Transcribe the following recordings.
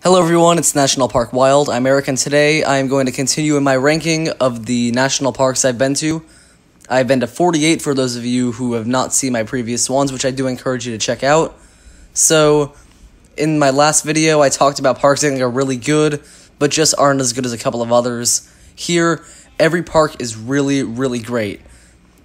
Hello everyone, it's National Park Wild. I'm Eric, and today I am going to continue in my ranking of the national parks I've been to. I've been to 48 for those of you who have not seen my previous ones, which I do encourage you to check out. So, in my last video, I talked about parks I think are really good, but just aren't as good as a couple of others. Here, every park is really great.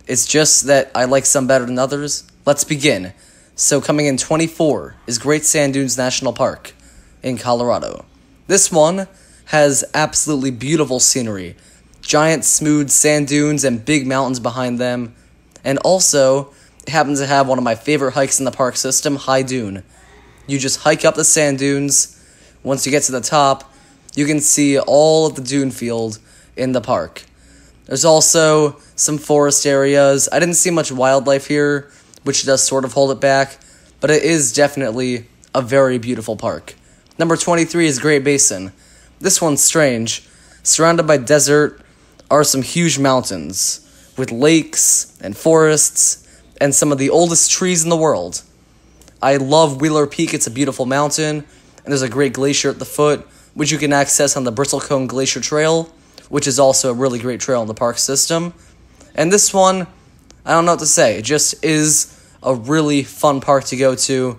It's just that I like some better than others. Let's begin. So, coming in 24 is Great Sand Dunes National Park in Colorado. This one has absolutely beautiful scenery, giant smooth sand dunes and big mountains behind them, and also it happens to have one of my favorite hikes in the park system, High Dune. You just hike up the sand dunes. Once you get to the top, you can see all of the dune field in the park. There's also some forest areas. I didn't see much wildlife here, which does sort of hold it back, but it is definitely a very beautiful park. Number 23 is Great Basin. This one's strange. Surrounded by desert are some huge mountains with lakes and forests and some of the oldest trees in the world. I love Wheeler Peak. It's a beautiful mountain, and there's a great glacier at the foot, which you can access on the Bristlecone Glacier Trail, which is also a really great trail in the park system. And this one, I don't know what to say. It just is a really fun park to go to.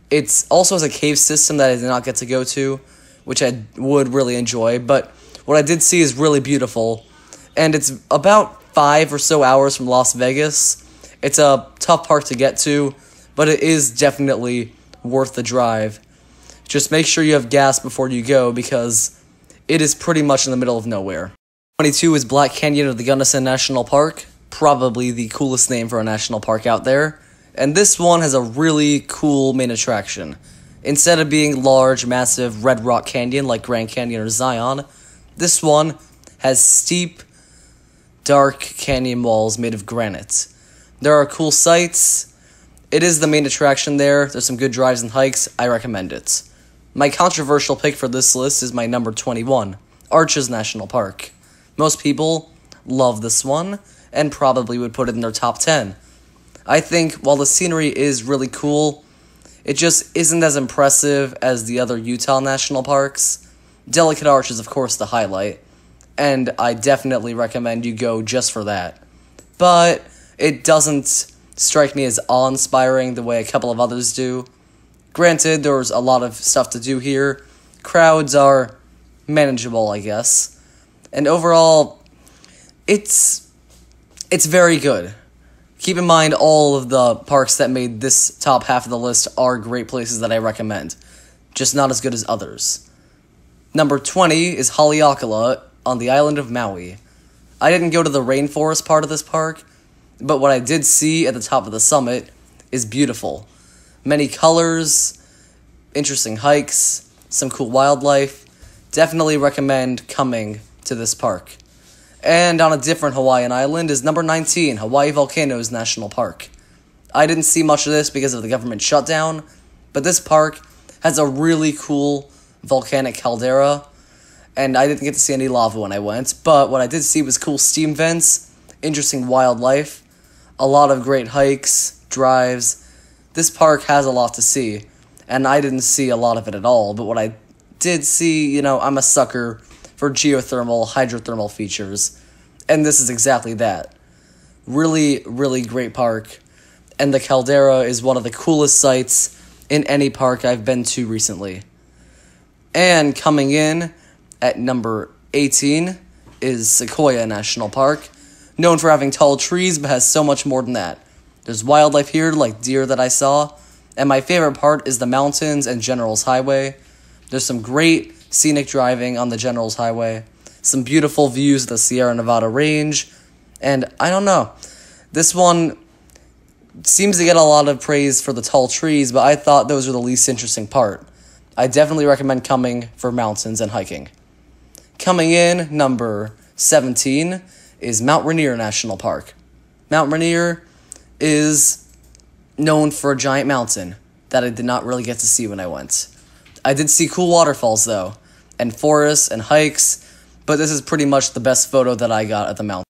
It also has a cave system that I did not get to go to, which I would really enjoy, but what I did see is really beautiful, and it's about 5 or so hours from Las Vegas. It's a tough park to get to, but it is definitely worth the drive. Just make sure you have gas before you go, because it is pretty much in the middle of nowhere. 22 is Black Canyon of the Gunnison National Park, probably the coolest name for a national park out there. And this one has a really cool main attraction. Instead of being large, massive Red Rock Canyon like Grand Canyon or Zion, this one has steep, dark canyon walls made of granite. There are cool sights. It is the main attraction there. There's some good drives and hikes. I recommend it. My controversial pick for this list is my number 21, Arches National Park. Most people love this one and probably would put it in their top 10. I think while the scenery is really cool, it just isn't as impressive as the other Utah national parks. Delicate Arch is, of course, the highlight, and I definitely recommend you go just for that. But it doesn't strike me as awe-inspiring the way a couple of others do. Granted, there's a lot of stuff to do here. Crowds are manageable, I guess. And overall, it's very good. Keep in mind, all of the parks that made this top half of the list are great places that I recommend, just not as good as others. Number 20 is Haleakala on the island of Maui. I didn't go to the rainforest part of this park, but what I did see at the top of the summit is beautiful. Many colors, interesting hikes, some cool wildlife. Definitely recommend coming to this park. And on a different Hawaiian island is number 19, Hawaii Volcanoes National Park. I didn't see much of this because of the government shutdown, but this park has a really cool volcanic caldera, and I didn't get to see any lava when I went, but what I did see was cool steam vents, interesting wildlife, a lot of great hikes, drives. This park has a lot to see, and I didn't see a lot of it at all, but what I did see, I'm a sucker for geothermal, hydrothermal features, and this is exactly that. Really great park, and the caldera is one of the coolest sights in any park I've been to recently. And coming in at number 18 is Sequoia National Park, known for having tall trees, but has so much more than that. There's wildlife here, like deer that I saw, and my favorite part is the mountains and General's Highway. There's some great scenic driving on the General's Highway, some beautiful views of the Sierra Nevada range, and I don't know, this one seems to get a lot of praise for the tall trees, but I thought those were the least interesting part. I definitely recommend coming for mountains and hiking. Coming in, number 17, is Mount Rainier National Park. Mount Rainier is known for a giant mountain that I did not really get to see when I went. I did see cool waterfalls, though, and forests and hikes, but this is pretty much the best photo that I got at the mountain.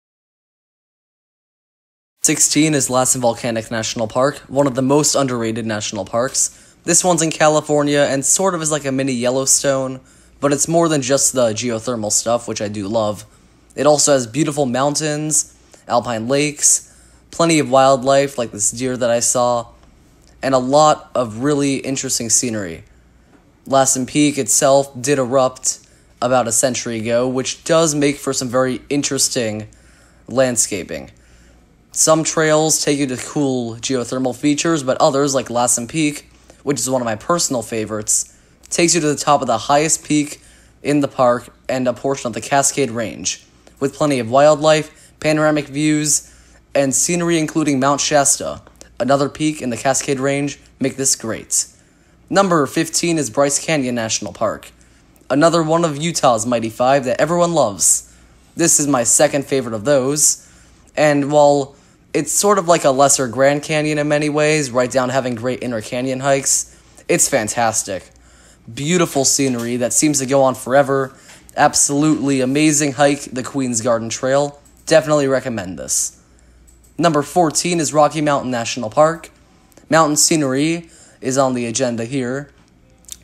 16 is Lassen Volcanic National Park, one of the most underrated national parks. This one's in California and sort of is like a mini Yellowstone, but it's more than just the geothermal stuff, which I do love. It also has beautiful mountains, alpine lakes, plenty of wildlife like this deer that I saw, and a lot of really interesting scenery. Lassen Peak itself did erupt about a century ago, which does make for some very interesting landscaping. Some trails take you to cool geothermal features, but others, like Lassen Peak, which is one of my personal favorites, takes you to the top of the highest peak in the park and a portion of the Cascade Range, with plenty of wildlife, panoramic views, and scenery including Mount Shasta, another peak in the Cascade Range, make this great. Number 15 is Bryce Canyon National Park, another one of Utah's Mighty Five that everyone loves. This is my second favorite of those, and while it's sort of like a lesser Grand Canyon in many ways, right down having great inner canyon hikes, it's fantastic. Beautiful scenery that seems to go on forever, absolutely amazing hike, the Queen's Garden Trail, definitely recommend this. Number 14 is Rocky Mountain National Park. Mountain scenery is on the agenda here.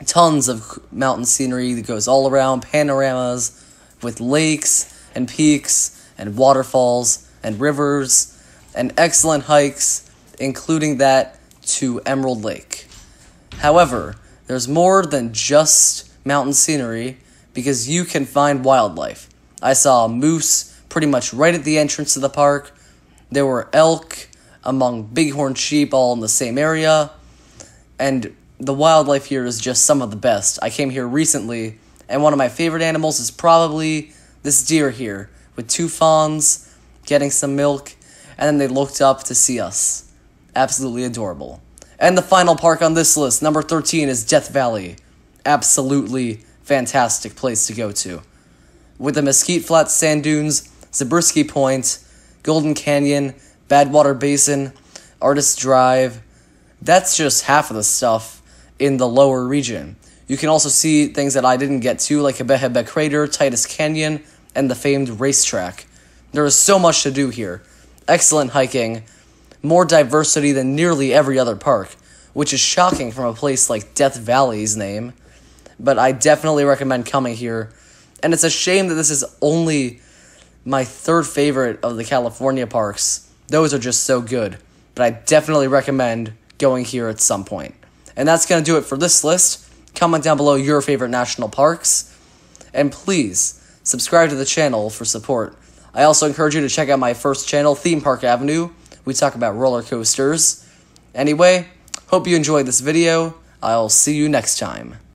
Tons of mountain scenery that goes all around, panoramas with lakes and peaks and waterfalls and rivers and excellent hikes, including that to Emerald Lake. However, there's more than just mountain scenery because you can find wildlife. I saw a moose pretty much right at the entrance to the park. There were elk among bighorn sheep all in the same area, and the wildlife here is just some of the best. I came here recently, and one of my favorite animals is probably this deer here, with two fawns getting some milk, and then they looked up to see us. Absolutely adorable. And the final park on this list, number 13, is Death Valley. Absolutely fantastic place to go to. With the Mesquite Flats Sand Dunes, Zabriskie Point, Golden Canyon, Badwater Basin, Artist Drive. That's just half of the stuff in the lower region. You can also see things that I didn't get to, like Hebehebe Crater, Titus Canyon, and the famed racetrack. There is so much to do here. Excellent hiking, more diversity than nearly every other park, which is shocking from a place like Death Valley's name, but I definitely recommend coming here, and it's a shame that this is only my third favorite of the California parks. Those are just so good, but I definitely recommend going here at some point. And that's going to do it for this list. Comment down below your favorite national parks, and please subscribe to the channel for support. I also encourage you to check out my first channel, Theme Park Avenue. We talk about roller coasters. Anyway, hope you enjoyed this video. I'll see you next time.